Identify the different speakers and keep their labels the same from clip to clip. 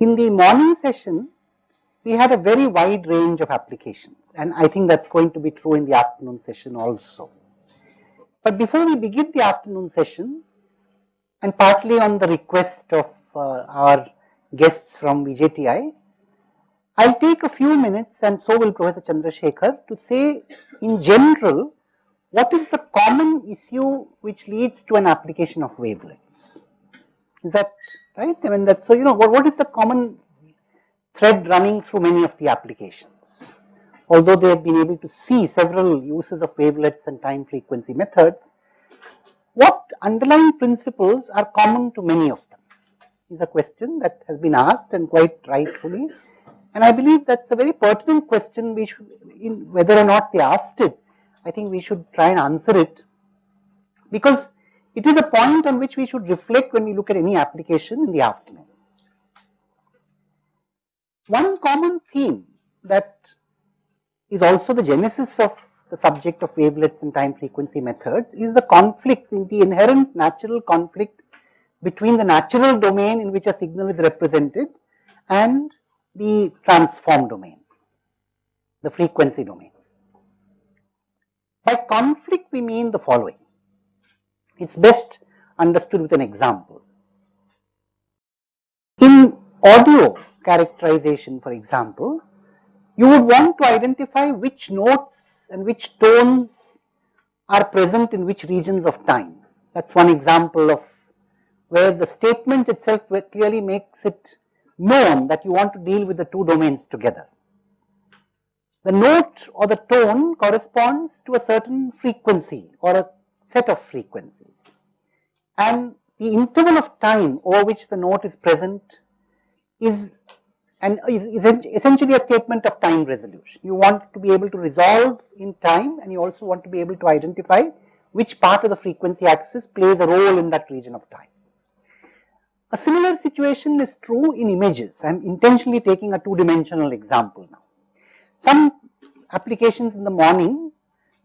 Speaker 1: In the morning session, we had a very wide range of applications, and I think that's going to be true in the afternoon session also. But before we begin the afternoon session, and partly on the request of our guests from VJTI, I'll take a few minutes, and so will Professor Chandrasekhar, to say in general what is the common issue which leads to an application of wavelets. Is that right? I mean, that's so, what is the common thread running through many of the applications? Although they have been able to see several uses of wavelets and time frequency methods, what underlying principles are common to many of them is a question that has been asked, and quite rightfully. And I believe that's a very pertinent question. We should, whether or not they asked it, I think we should try and answer it, because it is a point on which we should reflect when we look at any application in the afternoon. One common theme that is also the genesis of the subject of wavelets and time frequency methods is the conflict, the inherent natural conflict between the natural domain in which a signal is represented and the transform domain, the frequency domain. By conflict we mean the following. It's best understood with an example. In audio characterization, for example, you would want to identify which notes and which tones are present in which regions of time. That's one example of where the statement itself clearly makes it known that you want to deal with the two domains together. The note or the tone corresponds to a certain frequency or a set of frequencies, and the interval of time over which the note is present is essentially a statement of time resolution. You want to be able to resolve in time, and you also want to be able to identify which part of the frequency axis plays a role in that region of time. A similar situation is true in images. I am intentionally taking a two-dimensional example now. Some applications in the morning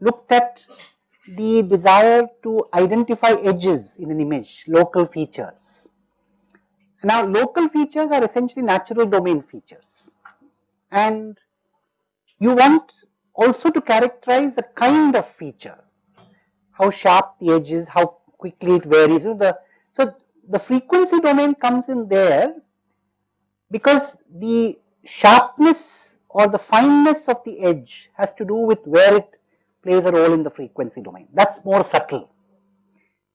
Speaker 1: looked at the desire to identify edges in an image, local features. Now, local features are essentially natural domain features, and you want also to characterize a kind of feature, how sharp the edge is, how quickly it varies. So the frequency domain comes in there because the sharpness or the fineness of the edge has to do with where it plays a role in the frequency domain. That's more subtle.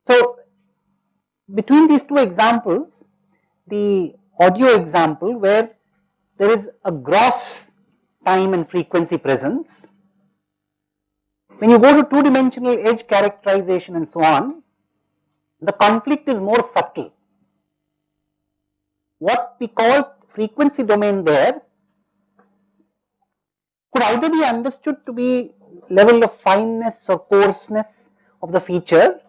Speaker 1: So between these two examples, the audio example where there is a gross time and frequency presence, when you go to two-dimensional edge characterization and so on, the conflict is more subtle. What we call frequency domain there could either be understood to be level of fineness or coarseness of the feature,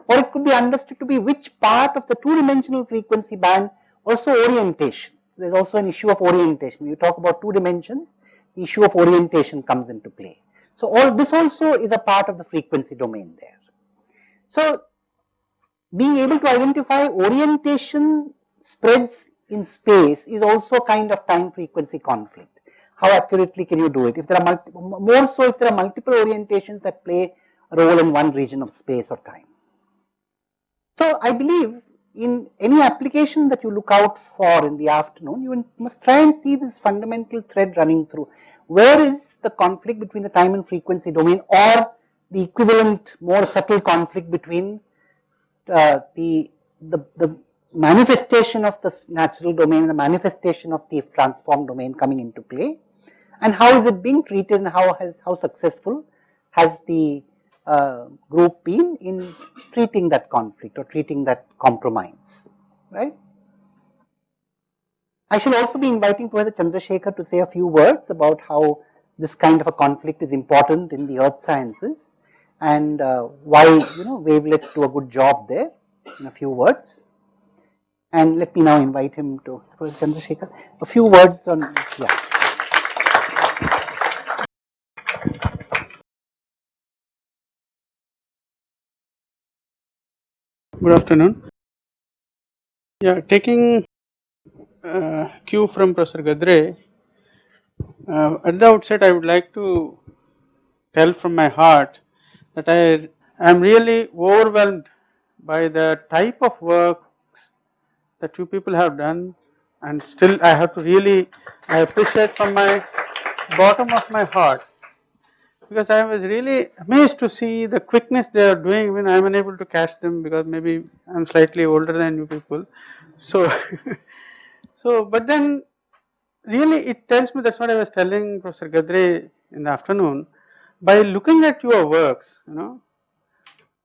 Speaker 1: or it could be understood to be which part of the two-dimensional frequency band, also orientation. So there is also an issue of orientation. When you talk about two dimensions, the issue of orientation comes into play. So all this also is a part of the frequency domain there. So being able to identify orientation spreads in space is also a kind of time frequency conflict. How accurately can you do it? If there are more so if there are multiple orientations that play a role in one region of space or time. So I believe in any application that you look out for in the afternoon, you must try and see this fundamental thread running through. Where is the conflict between the time and frequency domain, or the equivalent more subtle conflict between the manifestation of the natural domain and the manifestation of the transform domain coming into play, and how is it being treated, and how successful has the group been in treating that conflict or treating that compromise, right? I shall also be inviting Professor Chandrasekhar to say a few words about how this kind of a conflict is important in the earth sciences, and why wavelets do a good job there, in a few words. And let me now invite him to, Professor Chandrasekhar, a few words on, yeah.
Speaker 2: Good afternoon. Yeah, taking cue from Professor Gadre. At the outset, I would like to tell from my heart that I am really overwhelmed by the type of work that you people have done, and still I have to really I appreciate from my bottom of my heart, because I was really amazed to see the quickness they are doing when I am unable to catch them, because maybe I am slightly older than you people. So, so but then really it tells me, that's what I was telling Professor Gadre in the afternoon, by looking at your works,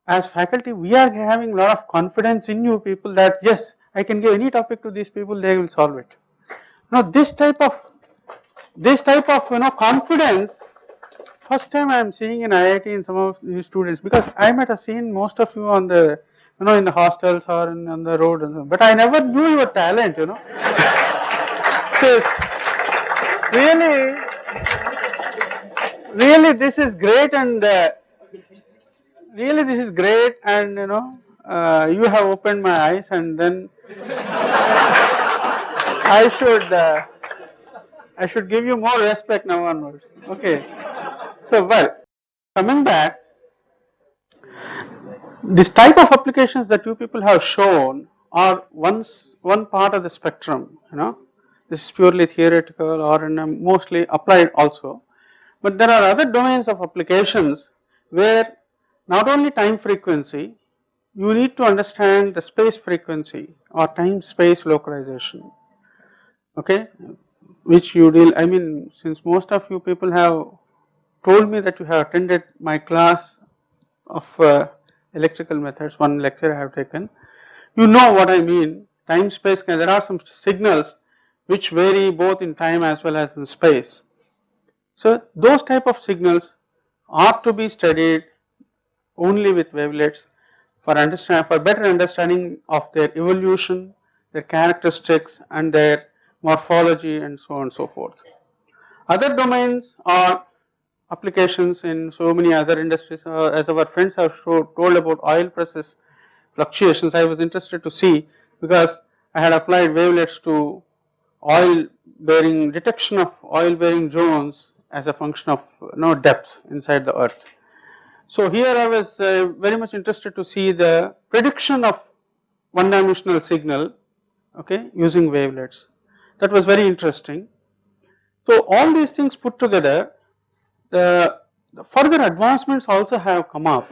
Speaker 2: as faculty we are having a lot of confidence in you people that yes, I can give any topic to these people, they will solve it. Now this type of confidence, first time I am seeing in IIT in some of these students, because I might have seen most of you on the in the hostels or on the road, but I never knew your talent. So really, really this is great, and really this is great, and you have opened my eyes, and then I should give you more respect now onwards. Okay. So well, coming back, this type of applications that you people have shown are one part of the spectrum. This is purely theoretical or mostly applied also. But there are other domains of applications where not only time frequency, you need to understand the space frequency or time space localization, okay, which you deal, I mean, since most of you people have told me that you have attended my class of electrical methods, one lecture I have taken, you know what I mean. Time space, there are some signals which vary both in time as well as in space. So those type of signals are to be studied only with wavelets for better understanding of their evolution, their characteristics and their morphology and so on and so forth. Other domains are applications in so many other industries, as our friends have told about oil prices fluctuations. I was interested to see, because I had applied wavelets to oil bearing detection of oil bearing zones as a function of depth inside the earth. So here I was very much interested to see the prediction of one dimensional signal, okay, using wavelets. That was very interesting. So all these things put together, the further advancements also have come up.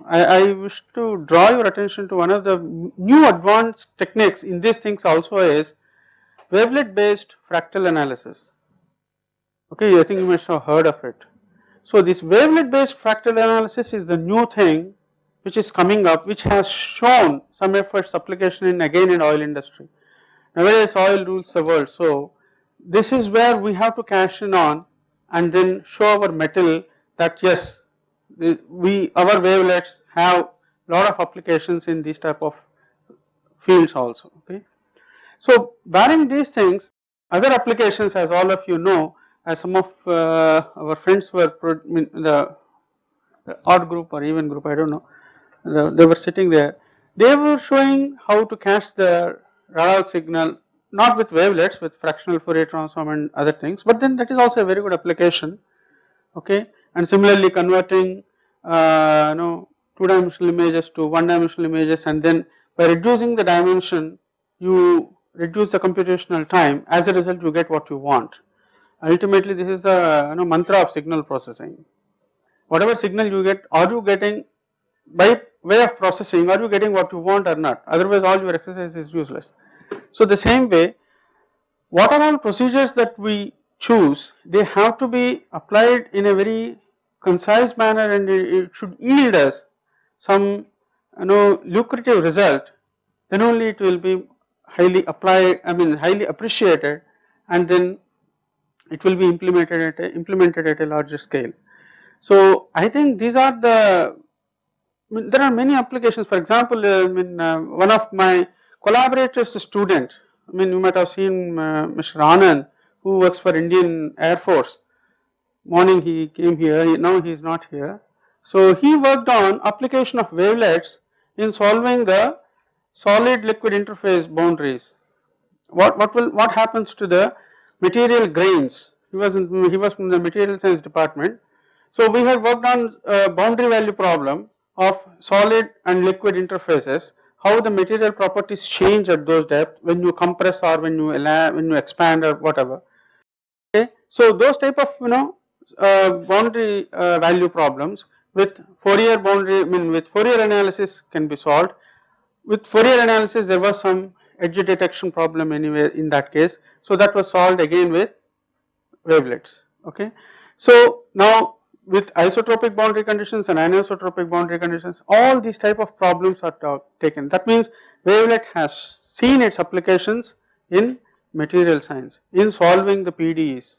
Speaker 2: I wish to draw your attention to one of the new advanced techniques in these things also is wavelet based fractal analysis. Okay, I think you must have heard of it. So this wavelet based fractal analysis is the new thing which is coming up, which has shown some efforts application in oil industry. Nowadays oil rules the world, so this is where we have to cash in on and then show our metal that yes, our wavelets have lot of applications in these type of fields also. Okay. So barring these things, other applications, as all of you know, as some of our friends were the odd group or even group, I don't know, they were sitting there, they were showing how to catch the radar signal, not with wavelets, with fractional Fourier transform and other things, but then that is also a very good application, okay. And similarly converting two-dimensional images to one-dimensional images, and then by reducing the dimension you reduce the computational time, as a result you get what you want. Ultimately this is the mantra of signal processing. Whatever signal you get, are you getting, by way of processing, are you getting what you want or not, otherwise all your exercise is useless. So the same way, what are all procedures that we choose, they have to be applied in a very concise manner, and it should yield us some lucrative result, then only it will be highly applied, highly appreciated, and then it will be implemented at a larger scale. So I think these are there are many applications. For example, one of my collaborators, student, you might have seen Mr. Anand, who works for Indian Air Force. Morning he came here, now he is not here. So he worked on application of wavelets in solving the solid liquid interface boundaries. what happens to the material grains. He was from the material science department. So we had worked on a boundary value problem of solid and liquid interfaces, how the material properties change at those depths when you compress or when you expand or whatever. Okay. So those type of boundary value problems with Fourier boundary, with Fourier analysis can be solved. With Fourier analysis there was some edge detection problem anywhere in that case, so that was solved again with wavelets. Okay. So now with isotropic boundary conditions and anisotropic boundary conditions, all these type of problems are taken. That means wavelet has seen its applications in material science, in solving the PDEs.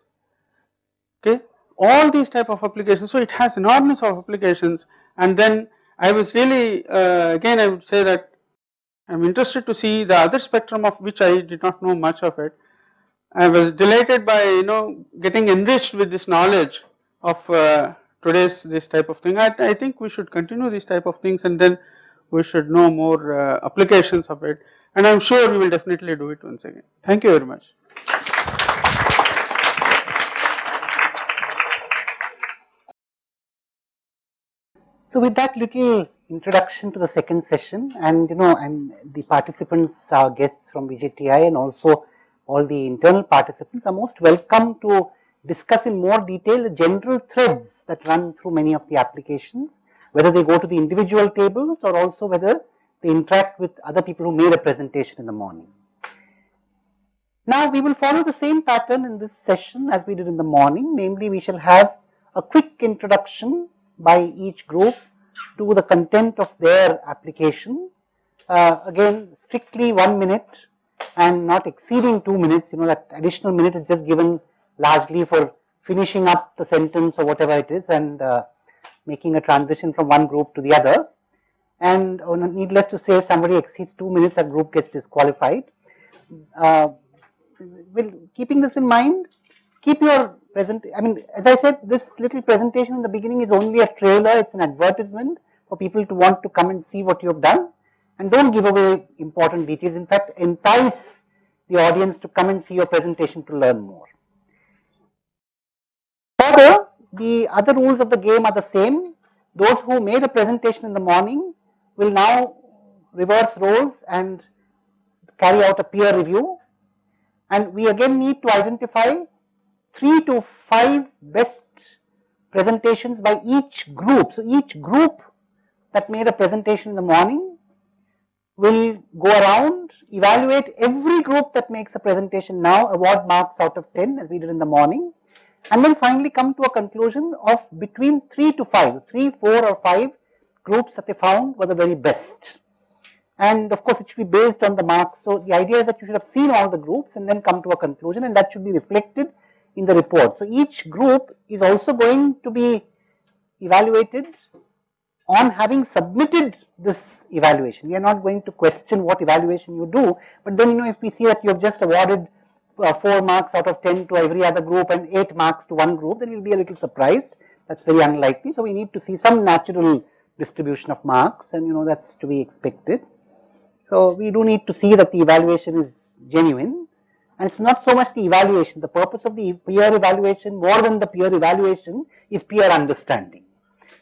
Speaker 2: Okay, all these type of applications. So it has enormous of applications, and then I was really again I would say that I am interested to see the other spectrum of which I did not know much of it. I was delighted by getting enriched with this knowledge of today's this type of thing. I think we should continue these type of things, and then we should know more applications of it, and I am sure we will definitely do it once again. Thank you very much.
Speaker 1: So with that little introduction to the second session, and the participants, our guests from VJTI, and also all the internal participants are most welcome to discuss in more detail the general threads that run through many of the applications, whether they go to the individual tables or also whether they interact with other people who made a presentation in the morning. Now we will follow the same pattern in this session as we did in the morning, namely we shall have a quick introduction by each group to the content of their application. Again, strictly 1 minute and not exceeding 2 minutes. That additional minute is just given largely for finishing up the sentence or whatever it is, and making a transition from one group to the other. And needless to say, if somebody exceeds 2 minutes, a group gets disqualified. Keeping this in mind, keep your as I said, this little presentation in the beginning is only a trailer, it's an advertisement for people to want to come and see what you have done, and don't give away important details. In fact, entice the audience to come and see your presentation to learn more. Further, the other rules of the game are the same. Those who made a presentation in the morning will now reverse roles and carry out a peer review, and we again need to identify 3 to 5 best presentations by each group. So each group that made a presentation in the morning will go around, evaluate every group that makes a presentation now, award marks out of 10 as we did in the morning, and then finally come to a conclusion of between 3 to 5, 3, 4 or 5 groups that they found were the very best. And of course it should be based on the marks. So the idea is that you should have seen all the groups and then come to a conclusion, and that should be reflected in the report. So each group is also going to be evaluated on having submitted this evaluation. We are not going to question what evaluation you do, but then if we see that you have just awarded 4 marks out of 10 to every other group and 8 marks to one group, then we will be a little surprised. That's very unlikely. So we need to see some natural distribution of marks, and that's to be expected. So we do need to see that the evaluation is genuine. And it's not so much the evaluation. The purpose of the peer evaluation, more than the peer evaluation, is peer understanding.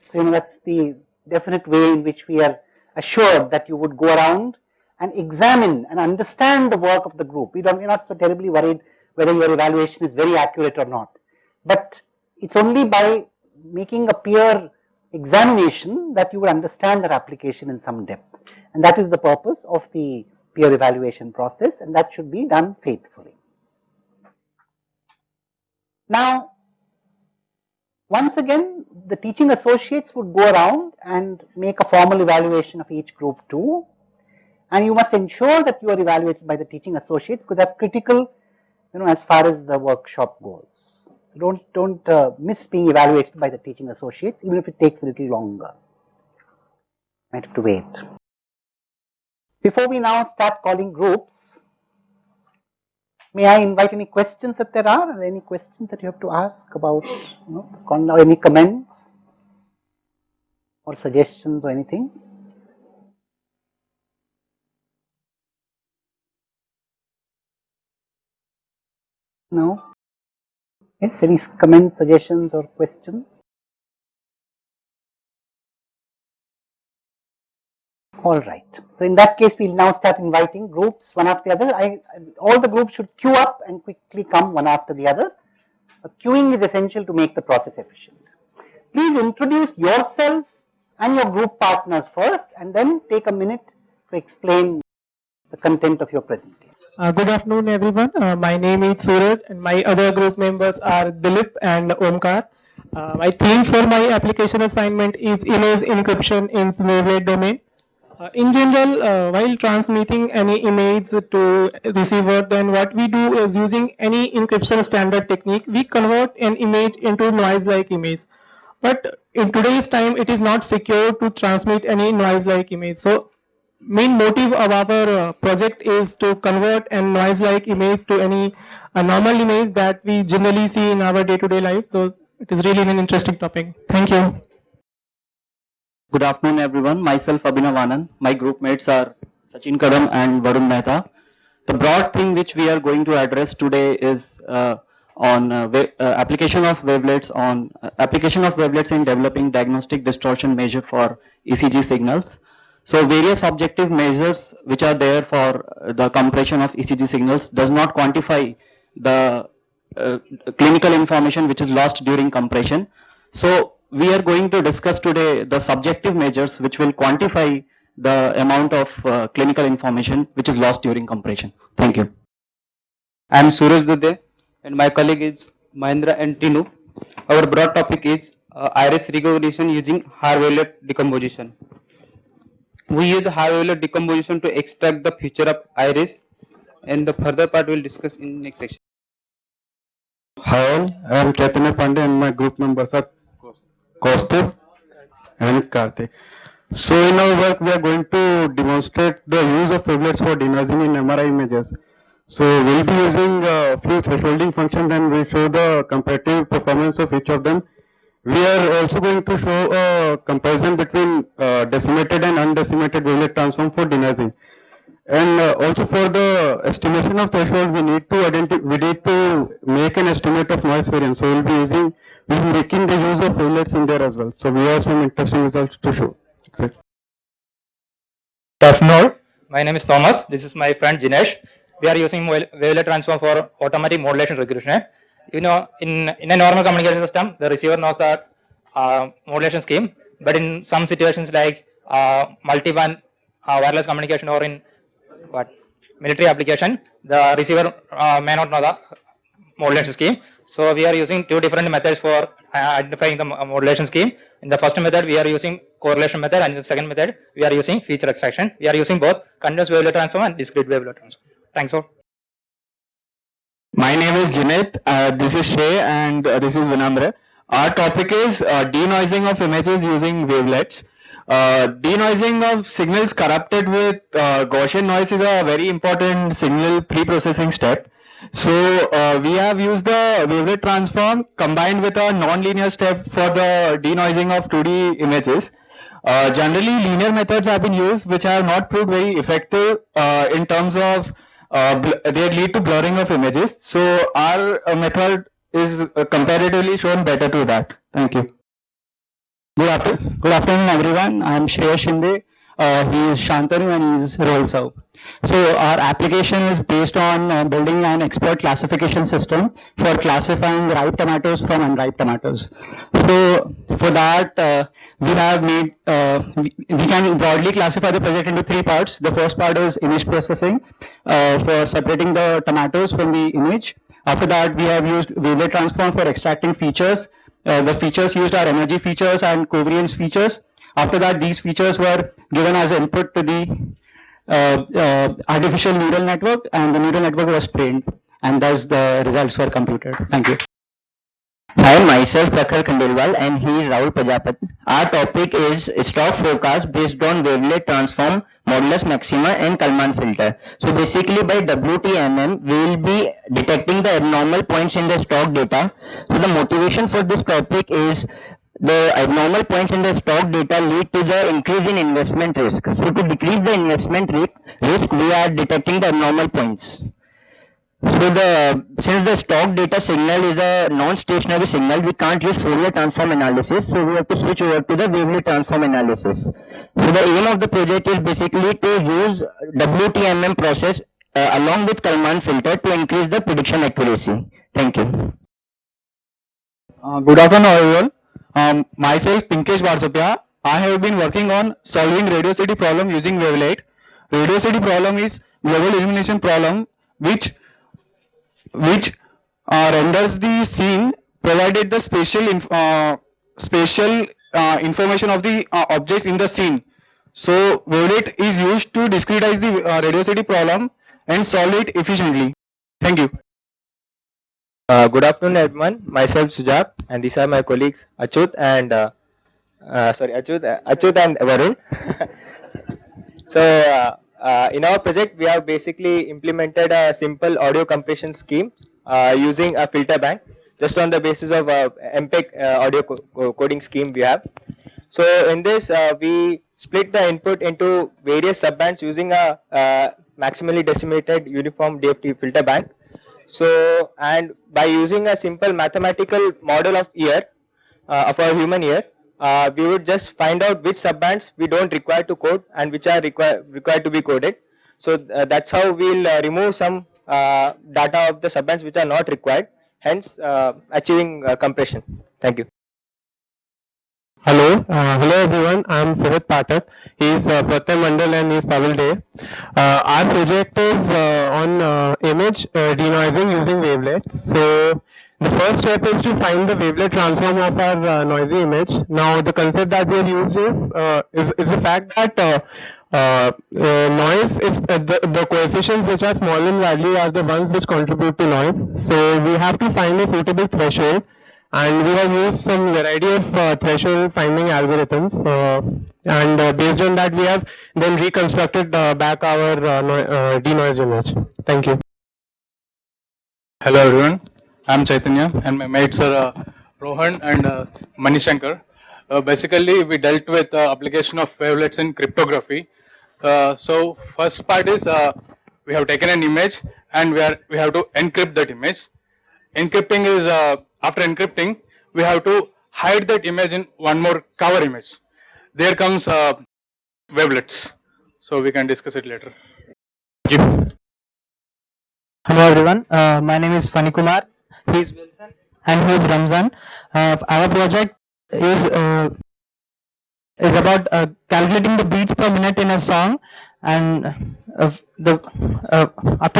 Speaker 1: So that's the definite way in which we are assured that you would go around and examine and understand the work of the group. We're not so terribly worried whether your evaluation is very accurate or not. But it's only by making a peer examination that you will understand that application in some depth. And that is the purpose of the peer evaluation process, and that should be done faithfully. Now, once again, the teaching associates would go around and make a formal evaluation of each group too, and you must ensure that you are evaluated by the teaching associates, because that's critical, as far as the workshop goes. So don't miss being evaluated by the teaching associates, even if it takes a little longer. Might have to wait. Before we now start calling groups, may I invite any questions that there are? Are there any questions that you have to ask about, or any comments or suggestions or anything? No? Yes, any comments, suggestions or questions? All right. So in that case, we'll now start inviting groups one after the other. All the groups should queue up and quickly come one after the other. Queuing is essential to make the process efficient. Please introduce yourself and your group partners first, and then take a minute to explain the content of your presentation.
Speaker 3: Good afternoon, everyone. My name is Suraj, and my other group members are Dilip and Omkar. My theme for my application assignment is image encryption in wavelet domain. In general, while transmitting any image to receiver, then what we do is using any encryption standard technique, we convert an image into noise-like image. But in today's time, it is not secure to transmit any noise-like image. So main motive of our project is to convert a noise-like image to any normal image that we generally see in our day-to-day life. So it is really an interesting topic. Thank you.
Speaker 4: Good afternoon, everyone. Myself, Abhinav Anand. My group mates are Sachin Kadam and Varun Mehta. The broad thing which we are going to address today is on application of wavelets in developing diagnostic distortion measure for ECG signals. So various objective measures which are there for the compression of ECG signals does not quantify the clinical information which is lost during compression. So we are going to discuss today the subjective measures which will quantify the amount of clinical information which is lost during compression. Thank you.
Speaker 5: I am Suraj Dude and my colleague is Mahendra and Tinu. Our broad topic is iris recognition using high wavelet decomposition. We use high wavelet decomposition to extract the feature of iris, and the further part we will discuss in next section.
Speaker 6: Hi all, I am Chaitanya Pandey and my group members are Kaustubh and Karthik. So in our work we are going to demonstrate the use of wavelets for denoising in MRI images. So we will be using a few thresholding functions and we will show the comparative performance of each of them. We are also going to show a comparison between decimated and undecimated wavelet transform for denoising. And also for the estimation of threshold, we need to make an estimate of noise variance. So we'll be making the use of wavelets in there as well. So we have some interesting results to show.
Speaker 7: Good afternoon. My name is Thomas. This is my friend Jinesh. We are using wavelet transform for automatic modulation regression. You know, in a normal communication system, the receiver knows the modulation scheme, but in some situations like multi-band wireless communication or in military application, the receiver may not know the modulation scheme. So we are using two different methods for identifying the modulation scheme. In the first method, we are using correlation method, and in the second method, we are using feature extraction. We are using both continuous wavelet transform and discrete wavelet transform. Thanks all.
Speaker 4: My name is Jinet, this is Shay, and this is Vinamra. Our topic is denoising of images using wavelets. Denoising of signals corrupted with Gaussian noise is a very important signal pre-processing step. So we have used the wavelet transform combined with a non-linear step for the denoising of 2D images. Generally, linear methods have been used which have not proved very effective in terms of they lead to blurring of images. So our method is comparatively shown better to that. Thank you. Good afternoon, everyone. I am Shreya Shinde. He is Shantanu and he is Rohil Sahu. So our application is based on building an expert classification system for classifying ripe tomatoes from unripe tomatoes. So for that we have made, we can broadly classify the project into three parts. The first part is image processing for separating the tomatoes from the image. After that we have used wavelet transform for extracting features. The features used are energy features and covariance features. After that, these features were given as input to the artificial neural network, and the neural network was trained, and thus the results were computed. Thank you.
Speaker 8: I am myself Prakhar Khandelwal and he is Rahul Prajapati. Our topic is stock forecast based on wavelet transform, modulus maxima and Kalman filter. So basically by WTMM we will be detecting the abnormal points in the stock data. So the motivation for this topic is the abnormal points in the stock data lead to the increase in investment risk. So to decrease the investment risk we are detecting the abnormal points. So since the stock data signal is a non-stationary signal, we can't use Fourier transform analysis. So we have to switch over to the wavelet transform analysis. So the aim of the project is basically to use WTMM process along with Kalman filter to increase the prediction accuracy. Thank you.
Speaker 4: Good afternoon, everyone. Myself, Pinkesh Barsapya. I have been working on solving radio city problem using wavelet. Radio city problem is global illumination problem, which renders the scene provided the spatial information of the objects in the scene. So wavelet is used to discretize the radio city problem and solve it efficiently. Thank you.
Speaker 9: Good afternoon, everyone. Myself Sujat, and these are my colleagues Achut and Achut and Varun. So, in our project, we have basically implemented a simple audio compression scheme using a filter bank, just on the basis of MPEG audio coding scheme we have. So, in this, we split the input into various subbands using a maximally decimated uniform DFT filter bank. So, and by using a simple mathematical model of ear, of our human ear, we would just find out which subbands we don't require to code and which are required to be coded. So, that's how we'll remove some data of the subbands which are not required, hence achieving compression. Thank you.
Speaker 3: Hello, hello everyone. I am Sumit Pathak. He is Pratyay Mandal and he is Pavel Day. Our project is on image denoising using wavelets. So the first step is to find the wavelet transform of our noisy image. Now the concept that we have used is the fact that noise is the coefficients which are small in value are the ones which contribute to noise. So we have to find a suitable threshold. And we have used some variety of threshold finding algorithms, and based on that, we have then reconstructed back our denoised image. Thank you.
Speaker 10: Hello everyone, I am Chaitanya and my mates are Rohan and Manishankar. Basically, we dealt with application of wavelets in cryptography. So first part is we have taken an image and we have to encrypt that image. Encrypting is after encrypting, we have to hide that image in one more cover image. There comes wavelets. So we can discuss it later. Thank you.
Speaker 11: Hello everyone, my name is Fani Kumar, he is Wilson and he is Ramzan. Our project is about calculating the beats per minute in a song, and after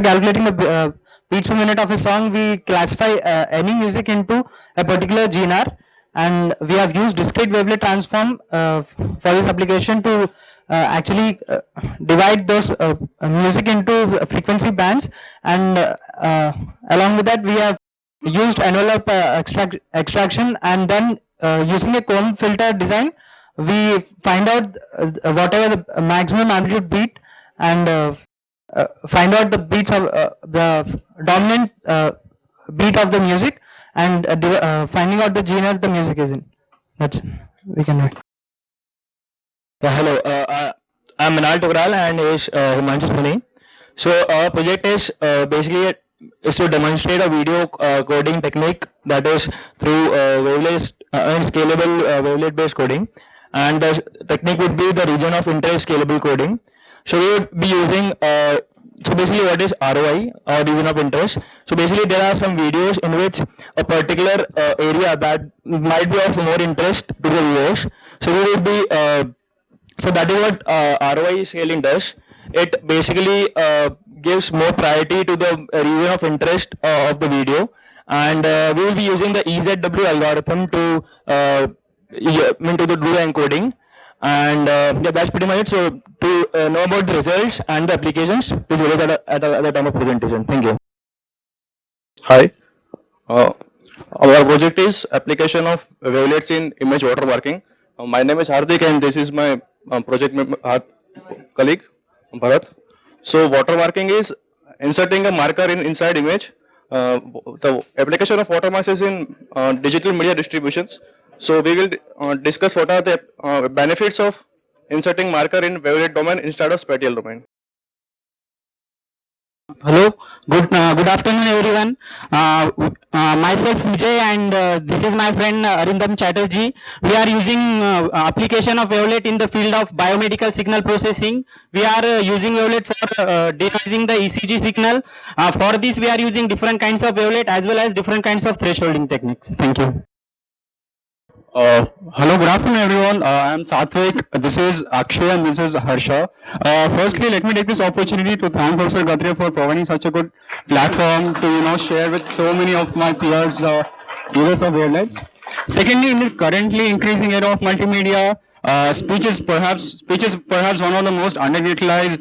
Speaker 11: calculating the beats per minute of a song, we classify any music into a particular genre, and we have used discrete wavelet transform for this application to actually divide those music into frequency bands, and along with that we have used envelope extraction, and then using a cone filter design we find out whatever the maximum amplitude beat, and find out the beats of the dominant beat of the music, and finding out the genre the music is in. That's we can do it.
Speaker 4: Hello, I'm Manal Tugral and is Himanshu Soni. So our project is basically is to demonstrate a video coding technique that is through wavelet and scalable wavelet based coding, and the technique would be the region of interest scalable coding. So we would be using so basically what is ROI or region of interest. So basically there are some videos in which a particular area that might be of more interest to the viewers. So we would be so that is what ROI scaling does. It basically gives more priority to the region of interest of the video, and we will be using the EZW algorithm to do the encoding, and yeah, that's pretty much it. So to know about the results and the applications, please wait at the time of presentation. Thank you.
Speaker 12: Hi, our project is application of wavelets in image watermarking. My name is Hardik and this is my project colleague Bharat. So watermarking is inserting a marker inside image. The application of watermarks is in digital media distributions. So we will discuss what are the benefits of inserting marker in wavelet domain instead of spatial domain.
Speaker 11: Hello, good afternoon everyone. Myself Vijay and this is my friend Arindam Chatterjee. We are using application of Wavelet in the field of biomedical signal processing. We are using Wavelet for denoising the ECG signal. For this we are using different kinds of Wavelet as well as different kinds of thresholding techniques. Thank you.
Speaker 4: Hello, good afternoon everyone. I am Satvik, this is Akshay and this is Harsha. Firstly, let me take this opportunity to thank Professor Gadre for providing such a good platform to share with so many of my peers users of wavelets. Secondly, in the currently increasing era of multimedia, speech is perhaps one of the most underutilized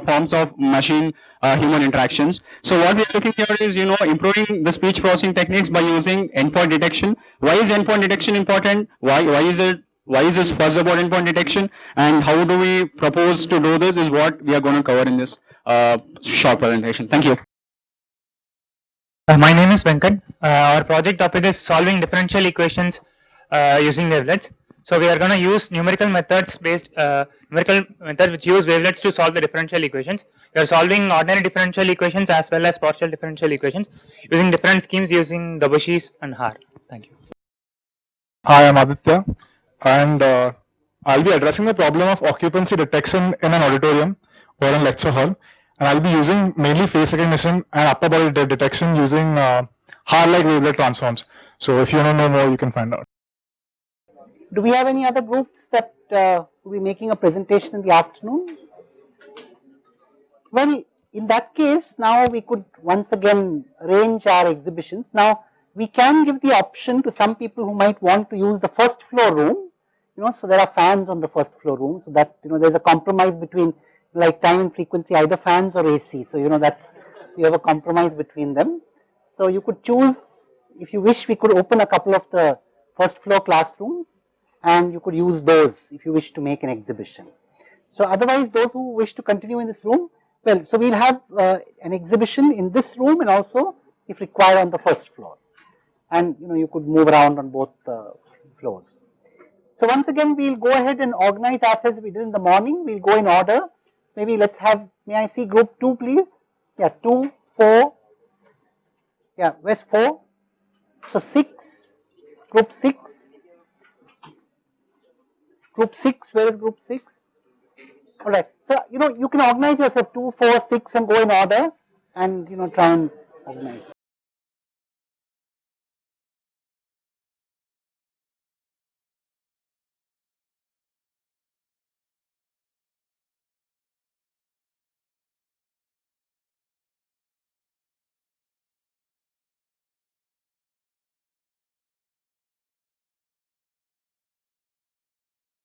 Speaker 4: forms of machine human interactions. So what we are looking here is improving the speech processing techniques by using endpoint detection. Why is endpoint detection important? Why is this fuss about endpoint detection, and how do we propose to do this is what we are going to cover in this short presentation. Thank you.
Speaker 7: My name is Venkat. Our project topic is solving differential equations using wavelets. So we are going to use numerical methods which use wavelets to solve the differential equations. We are solving ordinary differential equations as well as partial differential equations using different schemes using Debussy and Haar. Thank you.
Speaker 13: Hi, I'm Aditya, and I'll be addressing the problem of occupancy detection in an auditorium or in lecture hall, and I'll be using mainly face recognition and upper body detection using Haar-like wavelet transforms. So if you want to know more, you can find out.
Speaker 1: Do we have any other groups that will be making a presentation in the afternoon? Well, in that case, now we could once again arrange our exhibitions. Now, we can give the option to some people who might want to use the first floor room, so there are fans on the first floor room, so that, there's a compromise between like time and frequency, either fans or AC. So, you have a compromise between them. So, you could choose, if you wish, we could open a couple of the first floor classrooms and you could use those if you wish to make an exhibition. So, otherwise those who wish to continue in this room, well, so we'll have an exhibition in this room and also if required on the first floor. And you could move around on both floors. So once again we'll go ahead and organize ourselves. We did in the morning, we'll go in order. Maybe let's have, may I see group 2 please? Yeah, 2, 4, yeah, where's 4? So 6, group 6. Group 6, where is group 6? Alright, so you can organize yourself 2, 4, 6 and go in order and try and organize.